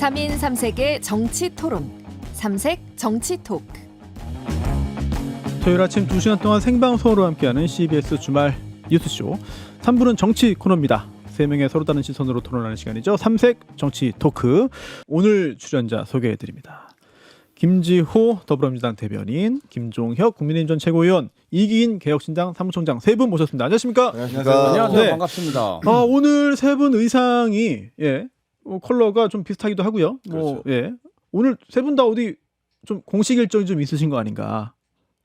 3인 3색의 정치 토론, 삼색 정치 토크. 토요일 아침 2시간 동안 생방송으로 함께하는 CBS 주말 뉴스쇼 3부는 정치 코너입니다. 3명의 서로 다른 시선으로 토론하는 시간이죠. 삼색 정치 토크. 오늘 출연자 소개해드립니다. 김지호 더불어민주당 대변인, 김종혁 국민의힘 전 최고위원, 이기인 개혁신당 사무총장 세 분 모셨습니다. 안녕하십니까? 안녕하세요. 네. 반갑습니다. 오늘 세 분 의상이 컬러가 좀 비슷하기도 하고요. 그렇죠. 오늘 세 분 다 어디 좀 공식 일정이 좀 있으신 거 아닌가?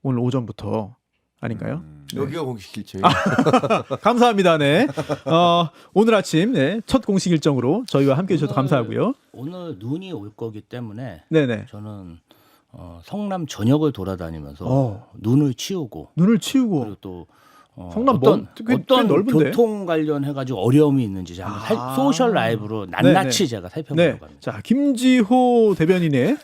오늘 오전부터 아닌가요? 여기가 공식 일정이에요. 감사합니다. 네. 오늘 아침 첫 공식 일정으로 저희와 함께해 주셔서 감사하고요. 오늘 눈이 올 거기 때문에 네네. 저는 성남 전역을 돌아다니면서 눈을 치우고 눈을 치우고 그리고 또 성남 꽤 어떤 넓은데? 교통 관련해 가지고 어려움이 있는지 제가 한번 소셜 라이브로 낱낱이 제가 살펴보려고 합니다. 자, 김지호 대변인의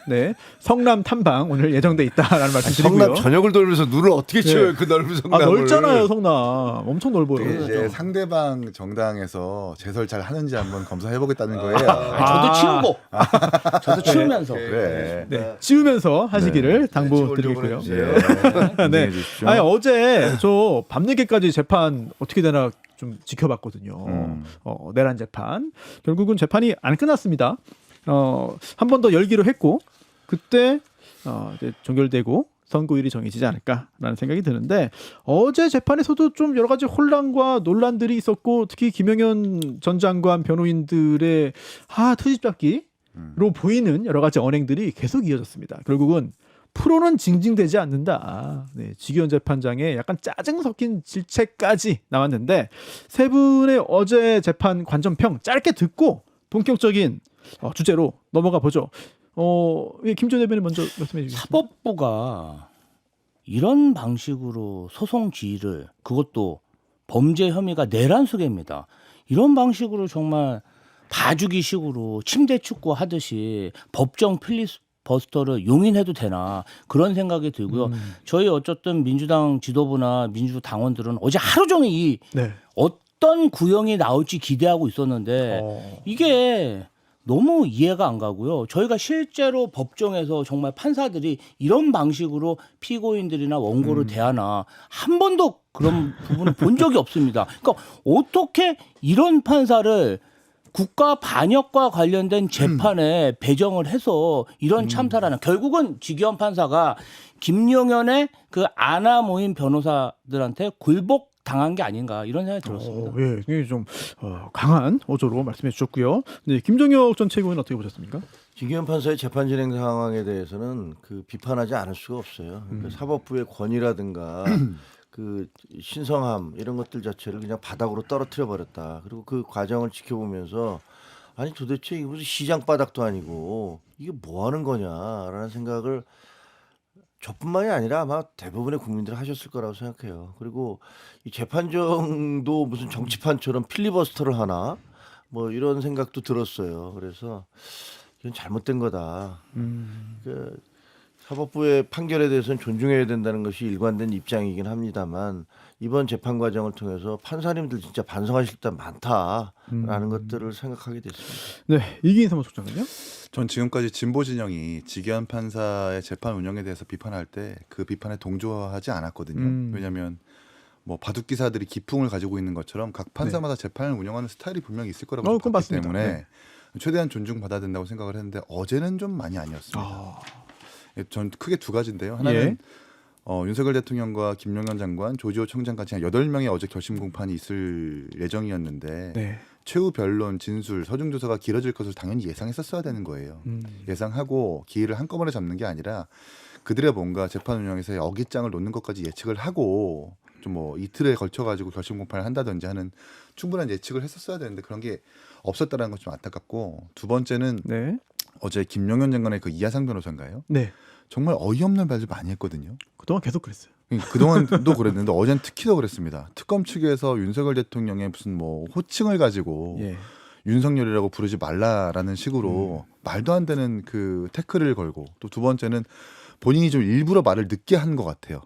성남 탐방 오늘 예정돼 있다라는 말씀 드리고요. 성남 전역을 돌면서 눈을 어떻게 치워요? 그 넓은 성남을. 넓잖아요, 성남. 엄청 넓어요. 이제 상대방 정당에서 제설 잘 하는지 한번 검사해 보겠다는 거예요. 저도 치우고 저도 치우면서 그래. 치우면서 하시기를 당부드리고요. 네. 아니, 어제 저 밤늦게까지 재판 어떻게 되나 좀 지켜봤거든요. 내란 재판. 결국은 재판이 안 끝났습니다. 한 번 더 열기로 했고 그때 이제 종결되고 선고일이 정해지지 않을까라는 생각이 드는데 어제 재판에서도 좀 여러 가지 혼란과 논란들이 있었고 특히 김영현 전 장관 변호인들의 트집잡기로 보이는 여러 가지 언행들이 계속 이어졌습니다. 결국은 프로는 징징대지 않는다. 지기현 재판장의 약간 짜증 섞인 질책까지 나왔는데 세 분의 어제 재판 관전평 짧게 듣고 본격적인 주제로 넘어가 보죠. 김조 대변인 먼저 말씀해 주시겠습니다. 사법부가 이런 방식으로 소송 지휘를 그것도 범죄 혐의가 내란 수개입니다. 이런 방식으로 정말 봐주기식으로 침대 축구 하듯이 법정 필리버스터를 용인해도 되나 그런 생각이 들고요. 저희 어쨌든 민주당 지도부나 민주당원들은 어제 하루 종일 어떤 구형이 나올지 기대하고 있었는데 이게 너무 이해가 안 가고요. 저희가 실제로 법정에서 정말 판사들이 이런 방식으로 피고인들이나 원고를 대하나 한 번도 그런 부분을 본 적이 없습니다. 그러니까 어떻게 이런 판사를 국가 반역과 관련된 재판에 배정을 해서 이런 참사를 하나. 결국은 지기현 판사가 김용현의 그 아나 모임 변호사들한테 굴복 당한 게 아닌가 이런 생각이 들었습니다. 굉장히 좀 강한 어조로 말씀해 주셨고요. 네, 김종혁 전 최고위원 어떻게 보셨습니까? 지기현 판사의 재판 진행 상황에 대해서는 그 비판하지 않을 수가 없어요. 그러니까 사법부의 권위라든가 그 신성함 이런 것들 자체를 그냥 바닥으로 떨어뜨려 버렸다. 그리고 그 과정을 지켜보면서 아니 도대체 이게 무슨 시장 바닥도 아니고 이게 뭐 하는 거냐라는 생각을 저뿐만이 아니라 아마 대부분의 국민들이 하셨을 거라고 생각해요. 그리고 이 재판정도 무슨 정치판처럼 필리버스터를 하나 뭐 이런 생각도 들었어요. 그래서 이건 잘못된 거다. 그 사법부의 판결에 대해서는 존중해야 된다는 것이 일관된 입장이긴 합니다만 이번 재판 과정을 통해서 판사님들 진짜 반성하실 때 많다라는 것들을 생각하게 됐습니다. 네, 이기인 사무총장은요? 전 지금까지 진보 진영이 지기현 판사의 재판 운영에 대해서 비판할 때 그 비판에 동조하지 않았거든요. 왜냐하면 뭐 바둑 기사들이 기풍을 가지고 있는 것처럼 각 판사마다 재판을 운영하는 스타일이 분명히 있을 거라고 봤기 때문에 최대한 존중받아야 된다고 생각을 했는데 어제는 좀 많이 아니었습니다. 전 크게 두 가지인데요. 하나는 윤석열 대통령과 김용현 장관, 조지호 청장까지 한 8명의 어제 결심 공판이 있을 예정이었는데 최후 변론, 진술, 서중 조사가 길어질 것을 당연히 예상했었어야 되는 거예요. 예상하고 기일을 한꺼번에 잡는 게 아니라 그들의 뭔가 재판 운영에서의 어깃장을 놓는 것까지 예측을 하고 좀 뭐 이틀에 걸쳐 가지고 결심 공판을 한다든지 하는 충분한 예측을 했었어야 되는데 그런 게 없었다는 건 좀 안타깝고 두 번째는 어제 김용현 장관의 그 이하상 변호사인가요? 정말 어이없는 말들 많이 했거든요. 그동안 계속 그랬어요. 그동안도 그랬는데 어제는 특히 더 그랬습니다. 특검 측에서 윤석열 대통령의 무슨 뭐 호칭을 가지고 윤석열이라고 부르지 말라라는 식으로 말도 안 되는 그 태클을 걸고 또 두 번째는 본인이 좀 일부러 말을 늦게 한 것 같아요.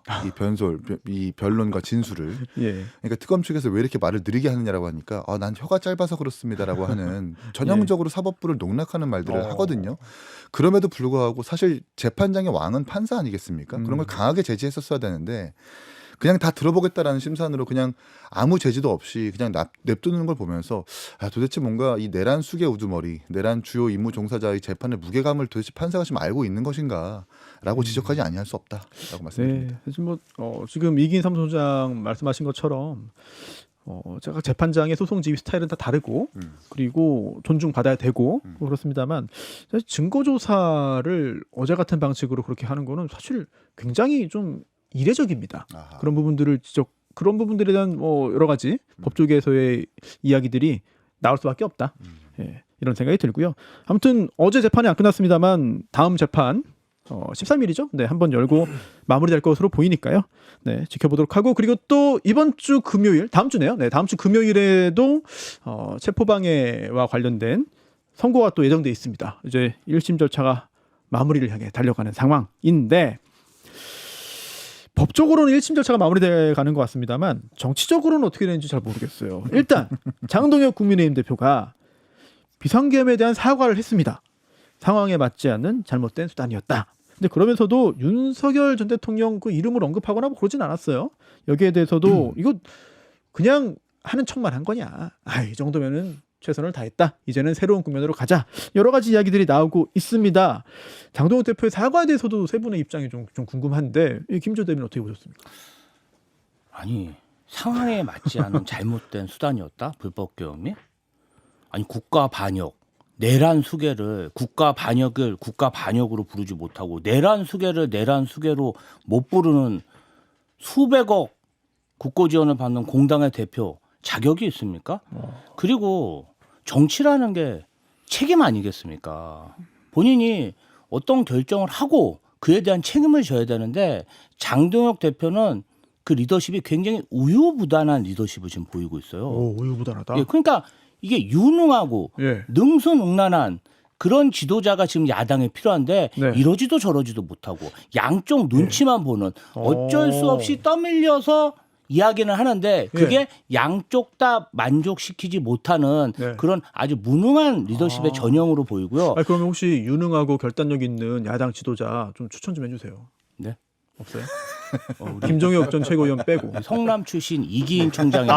이 변론과 진술을. 예. 그러니까 특검 측에서 왜 이렇게 말을 느리게 하느냐라고 하니까 난 혀가 짧아서 그렇습니다라고 하는 전형적으로 사법부를 농락하는 말들을 하거든요. 그럼에도 불구하고 사실 재판장의 왕은 판사 아니겠습니까? 그런 걸 강하게 제지했었어야 되는데 그냥 다 들어보겠다라는 심산으로 그냥 아무 제지도 없이 그냥 냅두는 걸 보면서 도대체 뭔가 이 내란 수계 우두머리, 내란 주요 임무 종사자의 재판의 무게감을 도대체 판사가 지금 알고 있는 것인가라고 지적하지 아니할 수 없다라고 말씀드립니다. 네. 지금 지금 이기인 사무소장 말씀하신 것처럼 제가 재판장의 소송 지휘 스타일은 다 다르고 그리고 존중받아야 되고 그렇습니다만 사실 증거 조사를 어제 같은 방식으로 그렇게 하는 거는 사실 굉장히 좀 이례적입니다. 아하. 그런 부분들에 대한 여러 가지 법조계에서의 이야기들이 나올 수밖에 없다. 예, 이런 생각이 들고요. 아무튼 어제 재판이 안 끝났습니다만 다음 재판 13일이죠. 네, 한번 열고 마무리될 것으로 보이니까요. 네, 지켜보도록 하고 그리고 또 이번 주 금요일, 다음 주네요. 네, 다음 주 금요일에도 체포방해와 관련된 선고가 또 예정돼 있습니다. 이제 1심 절차가 마무리를 향해 달려가는 상황인데 법적으로는 1심 절차가 마무리돼 가는 것 같습니다만 정치적으로는 어떻게 되는지 잘 모르겠어요. 일단 장동혁 국민의힘 대표가 비상계엄에 대한 사과를 했습니다. 상황에 맞지 않는 잘못된 수단이었다. 근데 그러면서도 윤석열 전 대통령 그 이름을 언급하거나 뭐 그러진 않았어요. 여기에 대해서도 이거 그냥 하는 척만 한 거냐. 이 정도면은 최선을 다했다. 이제는 새로운 국면으로 가자. 여러 가지 이야기들이 나오고 있습니다. 장동혁 대표의 사과에 대해서도 세 분의 입장이 좀 궁금한데 김조 대변인 어떻게 보셨습니까? 아니 상황에 맞지 않은 잘못된 수단이었다. 불법 계엄이? 아니 국가 반역, 내란 수계를 국가 반역으로 부르지 못하고 내란 수계로 못 부르는 수백억 국고 지원을 받는 공당의 대표 자격이 있습니까? 그리고 정치라는 게 책임 아니겠습니까? 본인이 어떤 결정을 하고 그에 대한 책임을 져야 되는데 장동혁 대표는 그 리더십이 굉장히 우유부단한 리더십을 지금 보이고 있어요. 우유부단하다. 예, 그러니까 이게 유능하고 예. 능수능란한 그런 지도자가 지금 야당에 필요한데 네. 이러지도 저러지도 못하고 양쪽 눈치만 보는 어쩔 수 없이 떠밀려서 이야기는 하는데 그게 양쪽 다 만족시키지 못하는 그런 아주 무능한 리더십의 전형으로 보이고요. 그러면 혹시 유능하고 결단력 있는 야당 지도자 좀 추천 좀 해주세요. 네? 없어요? 김종혁 전 최고위원 빼고. 성남 출신 이기인 총장이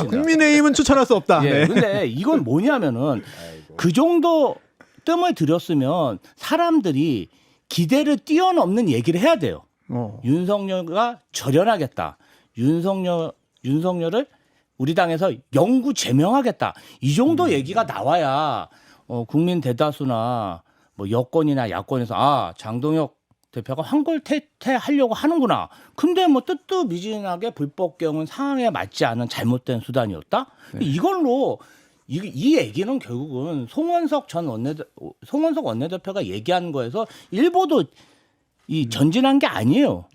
국민의힘은 추천할 수 없다. 예, 네. 근데 이건 뭐냐면은 그 정도 뜸을 들였으면 사람들이 기대를 뛰어넘는 얘기를 해야 돼요. 윤석열과 절연하겠다. 윤석열을 우리 당에서 영구 제명하겠다. 이 정도 얘기가 나와야 국민 대다수나 뭐 여권이나 야권에서 장동혁 대표가 환골퇴퇴하려고 하는구나. 근데 뭐 뜨뜻미진하게 불법 계엄은 상황에 맞지 않은 잘못된 수단이었다. 이걸로 이 얘기는 결국은 송원석 원내대표가 얘기한 거에서 일보도 전진한 게 아니에요.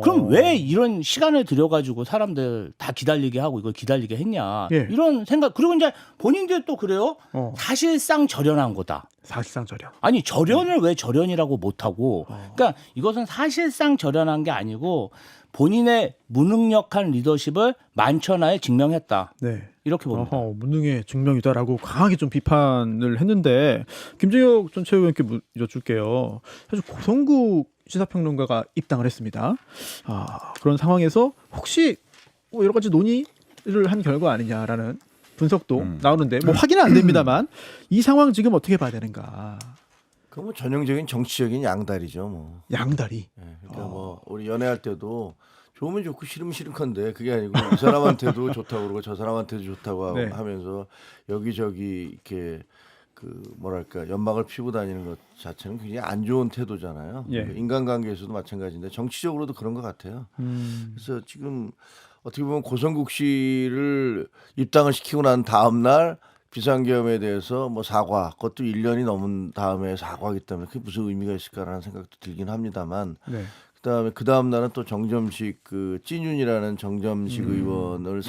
그럼 왜 이런 시간을 들여가지고 사람들 다 기다리게 하고 이걸 기다리게 했냐. 이런 생각. 그리고 이제 본인들 또 그래요. 사실상 절연한 거다. 사실상 절연. 아니 절연을 왜 절연이라고 못하고. 그러니까 이것은 사실상 절연한 게 아니고 본인의 무능력한 리더십을 만천하에 증명했다. 네. 이렇게 봅니다. 무능의 증명이다라고 강하게 좀 비판을 했는데 김종혁 전 최고위원께 여쭐게요. 사실 고성국 시사평론가가 입당을 했습니다. 그런 상황에서 혹시 여러 가지 논의를 한 결과 아니냐라는 분석도 나오는데 뭐 확인은 안 됩니다만 이 상황 지금 어떻게 봐야 되는가? 그 뭐 전형적인 정치적인 양다리죠, 뭐. 양다리. 그러니까 뭐 우리 연애할 때도 좋으면 좋고 싫으면 싫은건데 그게 아니고 이 사람한테도 좋다고 그러고 저 사람한테도 좋다고 하면서 여기저기 이렇게 그 뭐랄까 연막을 피고 다니는 것 자체는 굉장히 안 좋은 태도잖아요. 인간관계에서도 마찬가지인데 정치적으로도 그런 것 같아요. 그래서 지금 어떻게 보면 고성국 씨를 입당을 시키고 난 다음 날 비상계엄에 대해서 뭐 사과, 그것도 1년이 넘은 다음에 사과하기 때문에 그게 무슨 의미가 있을까라는 생각도 들긴 합니다만. 그다음에 그 다음 날은 또 정점식 그 찐윤이라는 정점식 의원을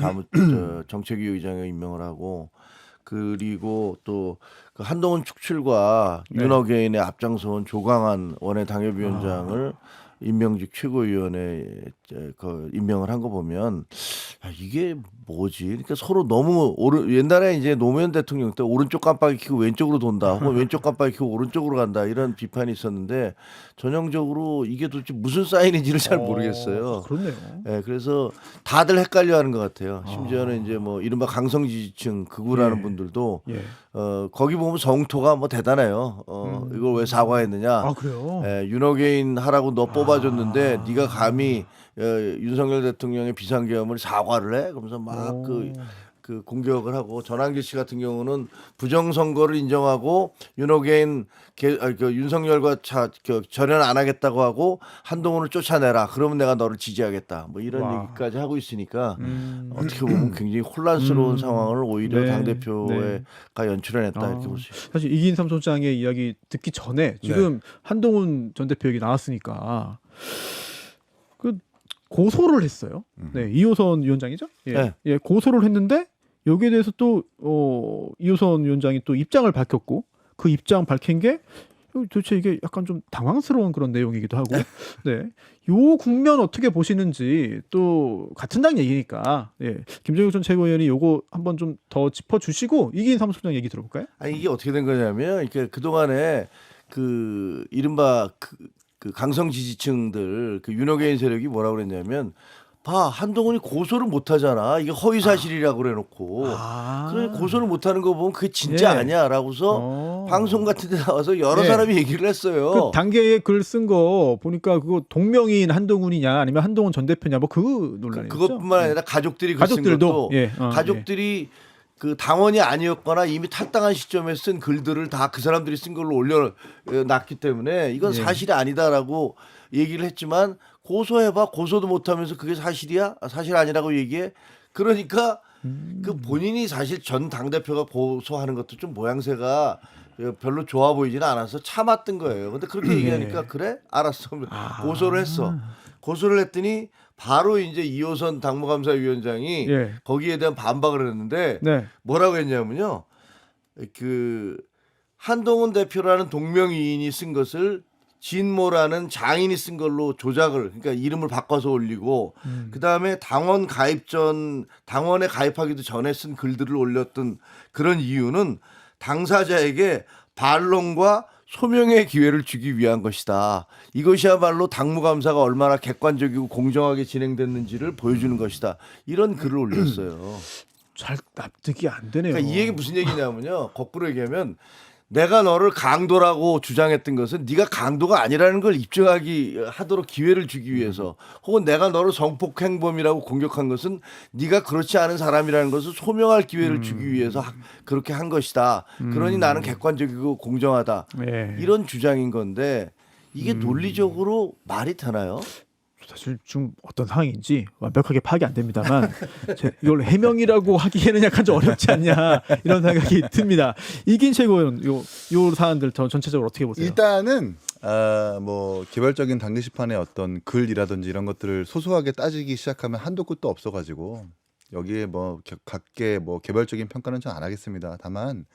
정책위 의장에 임명을 하고 그리고 또 그 한동훈 축출과 네. 윤어게인의 앞장서온 조강한 원외 당협위원장을 임명직 최고위원회에 그 임명을 한 거 보면 이게 뭐지? 그러니까 서로 너무 옛날에 이제 노무현 대통령 때 오른쪽 깜빡이 켜고 왼쪽으로 돈다, 혹은 왼쪽 깜빡이 켜고 오른쪽으로 간다 이런 비판이 있었는데 전형적으로 이게 도대체 무슨 사인인지를 잘 모르겠어요. 그렇네요. 네, 그래서 다들 헷갈려하는 것 같아요. 심지어는 이제 뭐 이른바 강성 지지층 극우라는 예. 분들도 예. 거기 보면 성토가 뭐 대단해요. 이걸 왜 사과했느냐? 아 그래요? 예, 윤어게인 하라고 너 뽑아줬는데 네가 감히 윤석열 대통령의 비상계엄을 사과를 해? 그러면서 막 그 공격을 하고 전환기 씨 같은 경우는 부정선거를 인정하고 윤어게인 그 윤석열과 절연 안 하겠다고 하고 한동훈을 쫓아내라. 그러면 내가 너를 지지하겠다. 뭐 이런 와. 얘기까지 하고 있으니까 어떻게 보면 굉장히 혼란스러운 상황을 오히려 네. 당대표가 연출해냈다 이렇게 볼 수 있어요. 사실 이기인 사무총장의 이야기 듣기 전에 지금 한동훈 전 대표 얘기 나왔으니까 그 고소를 했어요. 네, 이호선 위원장이죠. 예, 네. 예, 고소를 했는데 여기에 대해서 또 이호선 위원장이 또 입장을 밝혔고 그 입장 밝힌 게 도대체 이게 약간 좀 당황스러운 그런 내용이기도 하고. 네, 요 국면 어떻게 보시는지 또 같은 당 얘기니까 김정일 전 최고위원이 요거 한번 좀 더 짚어주시고 이기인 사무총장 얘기 들어볼까요? 아니 이게 어떻게 된 거냐면 이렇게 그 동안에 그 이른바 그 강성 지지층들 그 윤어게인 세력이 뭐라고 그랬냐면 한동훈이 고소를 못 하잖아. 이게 허위 사실이라고 그래놓고 그래 고소를 못 하는 거 보면 그게 진짜 아니야라고서 방송 같은 데 나와서 여러 사람이 얘기를 했어요. 그 단계에 글 쓴 거 보니까 그거 동명이인 한동훈이냐 아니면 한동훈 전 대표냐 뭐 그 논란이었죠. 그것뿐만 아니라 가족들이 글 쓴 것도 가족들이 그 당원이 아니었거나 이미 탈당한 시점에 쓴 글들을 다 그 사람들이 쓴 걸로 올려놨기 때문에 이건 사실이 아니다라고 얘기를 했지만 고소해봐 고소도 못하면서 그게 사실이야? 사실 아니라고 얘기해? 그러니까 그 본인이 사실 전 당대표가 고소하는 것도 좀 모양새가 별로 좋아 보이지는 않아서 참았던 거예요. 근데 그렇게 얘기하니까 그래? 알았어. 고소를 했어. 고소를 했더니 바로 이제 이호선 당무감사위원장이 거기에 대한 반박을 했는데 뭐라고 했냐면요. 그 한동훈 대표라는 동명이인이 쓴 것을 진모라는 장인이 쓴 걸로 조작을 그러니까 이름을 바꿔서 올리고 그다음에 당원에 가입하기도 전에 쓴 글들을 올렸던 그런 이유는 당사자에게 반론과 소명의 기회를 주기 위한 것이다. 이것이야말로 당무감사가 얼마나 객관적이고 공정하게 진행됐는지를 보여주는 것이다. 이런 글을 올렸어요. 잘 납득이 안 되네요. 그러니까 이 얘기 무슨 얘기냐면요. 거꾸로 얘기하면 내가 너를 강도라고 주장했던 것은 네가 강도가 아니라는 걸 하도록 기회를 주기 위해서 혹은 내가 너를 성폭행범이라고 공격한 것은 네가 그렇지 않은 사람이라는 것을 소명할 기회를 주기 위해서 그렇게 한 것이다. 그러니 나는 객관적이고 공정하다. 이런 주장인 건데 이게 논리적으로 말이 되나요? 사실 좀 어떤 상황인지 완벽하게 파악이 안 됩니다만 이걸 해명이라고 하기에는 약간 좀 어렵지 않냐 이런 생각이 듭니다. 이긴 최고위원 요 사안들 전체적으로 어떻게 보세요? 일단은 뭐 개별적인 당기 시판의 어떤 글이라든지 이런 것들을 소소하게 따지기 시작하면 한도 끝도 없어가지고 여기에 뭐 각계 뭐 개별적인 평가는 좀 안 하겠습니다. 다만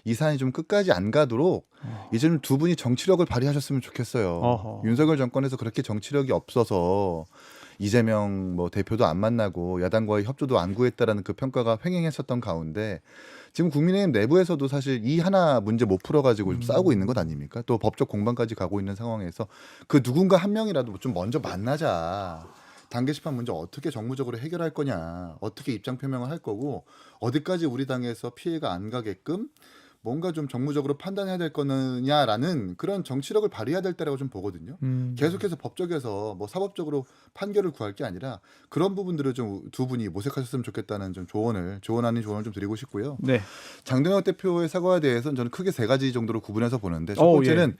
이 사안이 좀 끝까지 안 가도록 이제 좀 두 분이 정치력을 발휘하셨으면 좋겠어요. 윤석열 정권에서 그렇게 정치력이 없어서 이재명 뭐 대표도 안 만나고 야당과의 협조도 안 구했다라는 그 평가가 횡행했었던 가운데 지금 국민의힘 내부에서도 사실 이 하나 문제 못 풀어가지고 좀 싸우고 있는 것 아닙니까? 또 법적 공방까지 가고 있는 상황에서 그 누군가 한 명이라도 좀 먼저 만나자. 단계 시판 문제 어떻게 정무적으로 해결할 거냐, 어떻게 입장 표명을 할 거고 어디까지 우리 당에서 피해가 안 가게끔 뭔가 좀 정무적으로 판단해야 될 거느냐라는 그런 정치력을 발휘해야 될 때라고 좀 보거든요. 계속해서 법적에서 뭐 사법적으로 판결을 구할 게 아니라 그런 부분들을 좀 두 분이 모색하셨으면 좋겠다는 좀 조언 아닌 조언을 좀 드리고 싶고요. 장동혁 대표의 사과에 대해서는 저는 크게 세 가지 정도로 구분해서 보는데 첫 번째는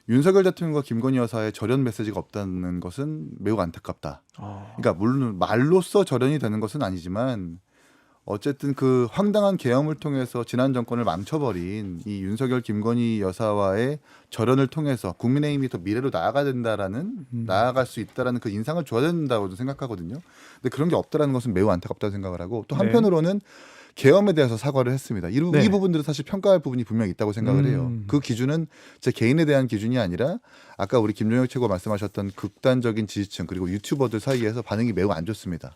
윤석열 대통령과 김건희 여사의 절연 메시지가 없다는 것은 매우 안타깝다. 그러니까 물론 말로써 절연이 되는 것은 아니지만 어쨌든 그 황당한 계엄을 통해서 지난 정권을 망쳐버린 이 윤석열 김건희 여사와의 절연을 통해서 국민의힘이 더 미래로 나아갈 수 있다라는 그 인상을 줘야 된다고 생각하거든요. 근데 그런 게 없다라는 것은 매우 안타깝다고 생각을 하고 또 한편으로는 계엄에 대해서 사과를 했습니다. 네. 이 부분들은 사실 평가할 부분이 분명히 있다고 생각을 해요. 그 기준은 제 개인에 대한 기준이 아니라 아까 우리 김종혁 최고 말씀하셨던 극단적인 지지층 그리고 유튜버들 사이에서 반응이 매우 안 좋습니다.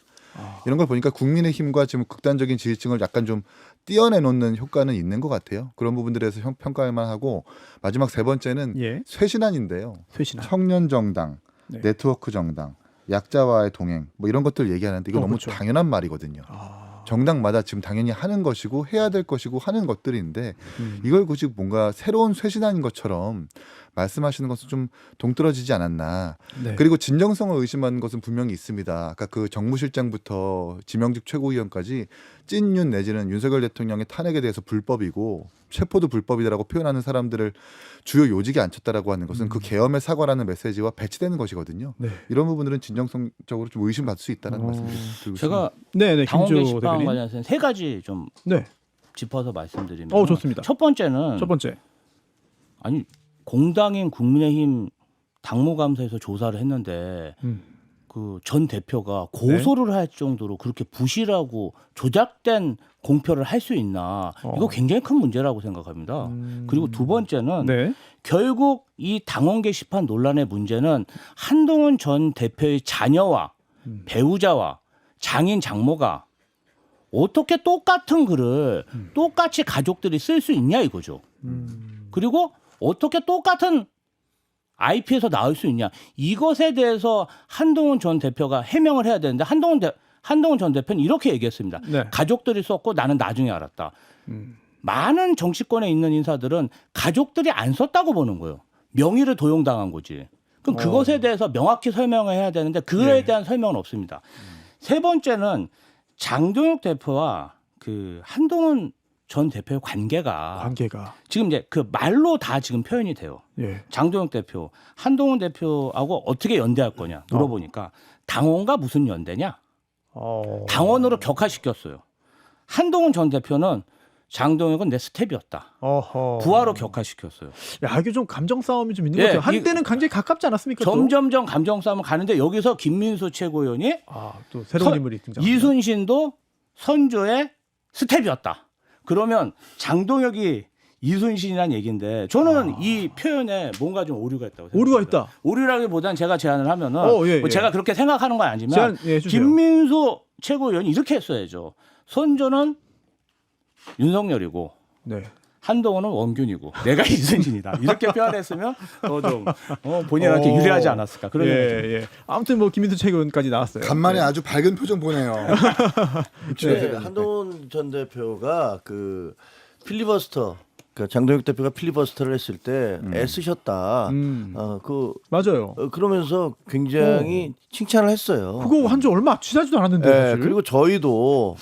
이런 걸 보니까 국민의힘과 지금 극단적인 지지층을 약간 좀 띄어내놓는 효과는 있는 것 같아요. 그런 부분들에서 평가할 만하고 마지막 세 번째는 예. 쇄신안인데요. 쇄신안. 청년 정당, 네. 네트워크 정당, 약자와의 동행 뭐 이런 것들 얘기하는데 이거 너무 그렇죠. 당연한 말이거든요. 정당마다 지금 당연히 하는 것이고 해야 될 것이고 하는 것들인데 이걸 굳이 뭔가 새로운 쇄신안인 것처럼 말씀하시는 것은 좀 동떨어지지 않았나. 네. 그리고 진정성을 의심하는 것은 분명히 있습니다. 아까 그 정무실장부터 지명직 최고위원까지 찐윤 내지는 윤석열 대통령의 탄핵에 대해서 불법이고 체포도 불법이다라고 표현하는 사람들을 주요 요직에 앉혔다라고 하는 것은 그 계엄의 사과라는 메시지와 배치되는 것이거든요. 네. 이런 부분들은 진정성적으로 좀 의심받을 수 있다는 말씀을 드리고 제가 네, 당원 김조 게시판 대변인. 관련해서 세 가지 좀 네. 짚어서 말씀드리면 좋습니다. 첫 번째는 첫 번째. 아니 공당인 국민의힘 당무감사에서 조사를 했는데 그 전 대표가 고소를 할 정도로 그렇게 부실하고 조작된 공표를 할 수 있나 이거 굉장히 큰 문제라고 생각합니다. 그리고 두 번째는 네. 결국 이 당원 게시판 논란의 문제는 한동훈 전 대표의 자녀와 배우자와 장인 장모가 어떻게 똑같은 글을 똑같이 가족들이 쓸 수 있냐 이거죠. 그리고 어떻게 똑같은 IP에서 나올 수 있냐 이것에 대해서 한동훈 전 대표가 해명을 해야 되는데 한동훈 전 대표는 이렇게 얘기했습니다. 네. 가족들이 썼고 나는 나중에 알았다. 많은 정치권에 있는 인사들은 가족들이 안 썼다고 보는 거예요. 명의를 도용당한 거지. 그럼 그것에 대해서 명확히 설명을 해야 되는데 그거에 네. 대한 설명은 없습니다. 세 번째는 장동혁 대표와 그 한동훈 전 대표의 관계가 지금 이제 그 말로 다 지금 표현이 돼요. 예. 장동혁 대표, 한동훈 대표하고 어떻게 연대할 거냐 물어보니까 당원과 무슨 연대냐? 당원으로 격화시켰어요. 한동훈 전 대표는 장동혁은 내 스텝이었다. 부하로 격화시켰어요. 야, 이게 좀 감정 싸움이 좀 있는 것 같아요. 한때는 굉장히 가깝지 않았습니까? 점점점 감정 싸움을 가는데 여기서 김민수 최고위원이 또 새로운 인물이 등장. 이순신도 선조의 스텝이었다. 그러면 장동혁이 이순신이라는 얘기인데 저는 이 표현에 뭔가 좀 오류가 있다고 생각합니다. 오류가 있다. 오류라기보다는 제가 제안을 하면은 예. 뭐 제가 그렇게 생각하는 건 아니지만 해주세요. 김민수 최고위원이 이렇게 했어야죠. 선조는 윤석열이고 네. 한동훈은 원균이고 내가 이순신이다. 이렇게 표현했으면 더 좀 본인한테 유리하지 않았을까 그런 생각이 듭니다. 예. 아무튼 뭐 김민수 최고위원까지 나왔어요. 간만에 아주 밝은 표정 보네요. 네. 한동훈 전 대표가 그 필리버스터 그러니까 장동혁 대표가 필리버스터를 했을 때 애쓰셨다. 맞아요. 그러면서 굉장히 칭찬을 했어요. 그거 한 지 얼마 지나지도 않았는데. 네, 사실. 그리고 저도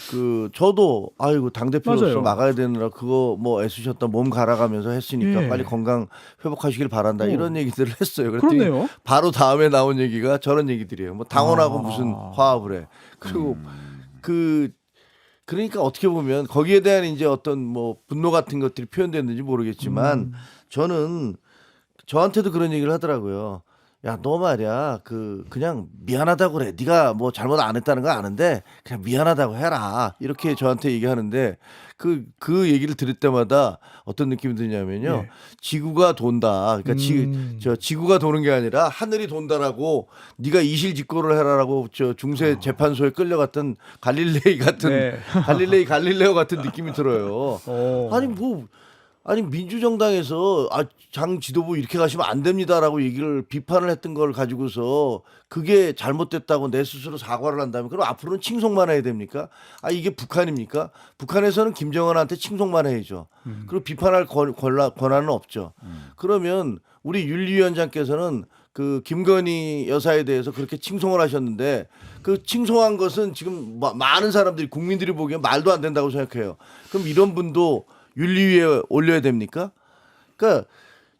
아이고 당 대표로서 맞아요. 막아야 되느라 그거 뭐 애쓰셨다 몸 갈아가면서 했으니까 예. 빨리 건강 회복하시길 바란다 이런 얘기들을 했어요. 그랬더니 그렇네요. 바로 다음에 나온 얘기가 저런 얘기들이에요. 뭐 당원하고 무슨 화합을 해. 그리고 그러니까 어떻게 보면 거기에 대한 이제 어떤 뭐 분노 같은 것들이 표현됐는지 모르겠지만 저는 저한테도 그런 얘기를 하더라고요. 야, 너 말이야. 그냥 미안하다고 그래. 네가 뭐 잘못 안 했다는 거 아는데 그냥 미안하다고 해라. 이렇게 저한테 얘기하는데 그 얘기를 들을 때마다 어떤 느낌이 드냐면요. 네. 지구가 돈다. 그러니까 지구가 도는 게 아니라 하늘이 돈다라고 네가 이실직고를 해라라고 저 중세 재판소에 끌려갔던 갈릴레이 같은 갈릴레오 같은 느낌이 들어요. 아니 민주정당에서 장 지도부 이렇게 가시면 안 됩니다라고 얘기를 비판을 했던 걸 가지고서 그게 잘못됐다고 내 스스로 사과를 한다면 그럼 앞으로는 칭송만 해야 됩니까? 이게 북한입니까? 북한에서는 김정은한테 칭송만 해야죠. 그리고 비판할 권한은 없죠. 그러면 우리 윤리위원장께서는 그 김건희 여사에 대해서 그렇게 칭송을 하셨는데 그 칭송한 것은 지금 많은 사람들이 국민들이 보기엔 말도 안 된다고 생각해요. 그럼 이런 분도 윤리위에 올려야 됩니까? 그러니까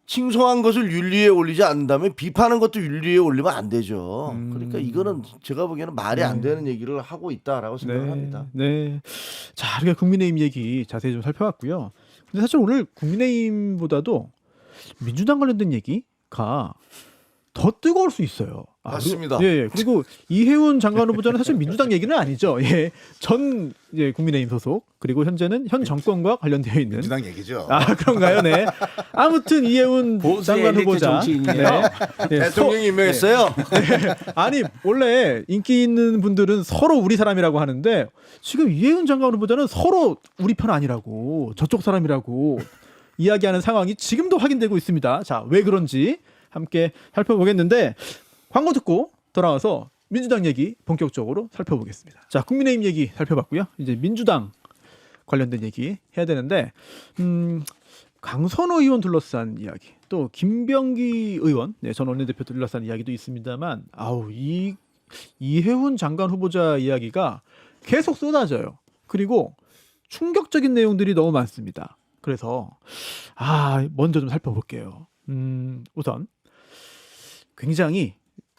칭송한 것을 윤리위에 올리지 않는다면 비판한 것도 윤리위에 올리면 안 되죠. 그러니까 이거는 제가 보기에는 말이 안 되는 얘기를 하고 있다라고 생각합니다. 네. 자, 우리가 국민의힘 얘기 자세히 좀 살펴봤고요. 근데 사실 오늘 국민의힘보다도 민주당 관련된 얘기가 더 뜨거울 수 있어요. 맞습니다. 예. 그리고 이해운 장관 후보자는 사실 민주당 얘기는 아니죠. 예. 전 국민의힘 소속 그리고 현재는 현 정권과 관련되어 있는 민주당 얘기죠. 그런가요? 네. 아무튼 이해운 보수 장관 엘리트 후보자. 정치인이에요. 네. 대통령이 임명했어요. 아니 원래 인기 있는 분들은 서로 우리 사람이라고 하는데 지금 이해운 장관 후보자는 서로 우리 편 아니라고 저쪽 사람이라고 이야기하는 상황이 지금도 확인되고 있습니다. 자, 왜 그런지 함께 살펴보겠는데 광고 듣고 돌아와서 민주당 얘기 본격적으로 살펴보겠습니다. 자, 국민의힘 얘기 살펴봤고요. 이제 민주당 관련된 얘기 해야 되는데 강선호 의원 둘러싼 이야기, 또 김병기 의원, 전 원내대표 둘러싼 이야기도 있습니다만, 이 이해훈 장관 후보자 이야기가 계속 쏟아져요. 그리고 충격적인 내용들이 너무 많습니다. 그래서 먼저 좀 살펴볼게요. 우선 굉장히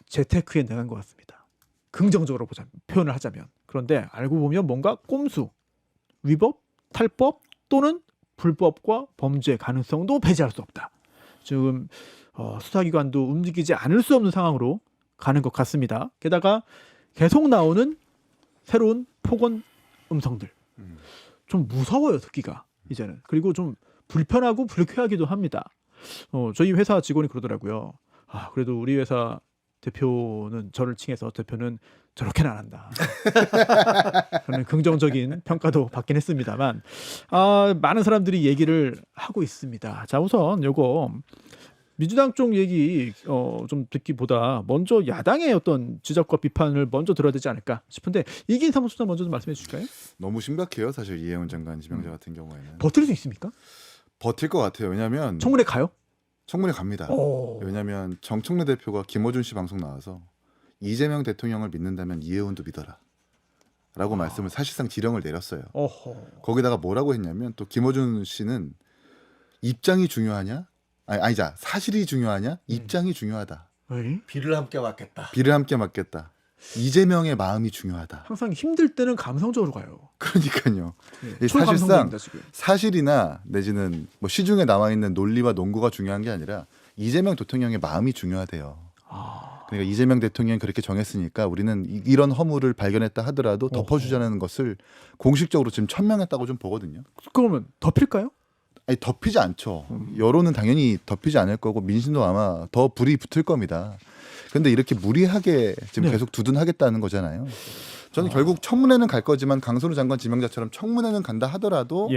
재테크에 나간 것 같습니다. 긍정적으로 표현을 하자면. 그런데 알고 보면 뭔가 꼼수, 위법, 탈법 또는 불법과 범죄 가능성도 배제할 수 없다. 지금 수사기관도 움직이지 않을 수 없는 상황으로 가는 것 같습니다. 게다가 계속 나오는 새로운 폭언 음성들. 좀 무서워요, 듣기가 이제는. 그리고 좀 불편하고 불쾌하기도 합니다. 저희 회사 직원이 그러더라고요. 그래도 우리 회사 대표는 저를 칭해서 대표는 저렇게는 안 한다. 저는 긍정적인 평가도 받긴 했습니다만 많은 사람들이 얘기를 하고 있습니다. 자, 우선 요거 민주당 쪽 얘기 좀 듣기보다 먼저 야당의 어떤 지적과 비판을 먼저 들어야 되지 않을까 싶은데 이긴 사무소장 먼저 좀 말씀해 주실까요? 너무 심각해요. 사실 이해훈 장관 지명자 같은 경우에는 버틸 수 있습니까? 버틸 것 같아요. 왜냐하면 청문회 가요? 청문회 갑니다. 왜냐하면 정청래 대표가 김어준 씨 방송 나와서 이재명 대통령을 믿는다면 이해훈도 믿어라 라고 말씀을 사실상 지령을 내렸어요. 거기다가 뭐라고 했냐면 또 김어준 씨는 입장이 중요하냐? 아니자 사실이 중요하냐? 입장이 중요하다. 비를 함께 맞겠다. 비를 함께 맞겠다. 이재명의 마음이 중요하다. 항상 힘들 때는 감성적으로 가요. 그러니까요. 네, 사실상 초감성적입니다, 지금. 사실이나 내지는 뭐 시중에 나와 있는 논리와 논구가 중요한 게 아니라 이재명 대통령의 마음이 중요하대요. 그러니까 이재명 대통령이 그렇게 정했으니까 우리는 이런 허물을 발견했다 하더라도 덮어주자는 것을 공식적으로 지금 천명했다고 좀 보거든요. 그러면 덮일까요? 아니 덮이지 않죠. 여론은 당연히 덮이지 않을 거고 민심도 아마 더 불이 붙을 겁니다. 그런데 이렇게 무리하게 지금 계속 두둔하겠다는 거잖아요. 저는 결국 청문회는 갈 거지만 강선우 장관 지명자처럼 청문회는 간다 하더라도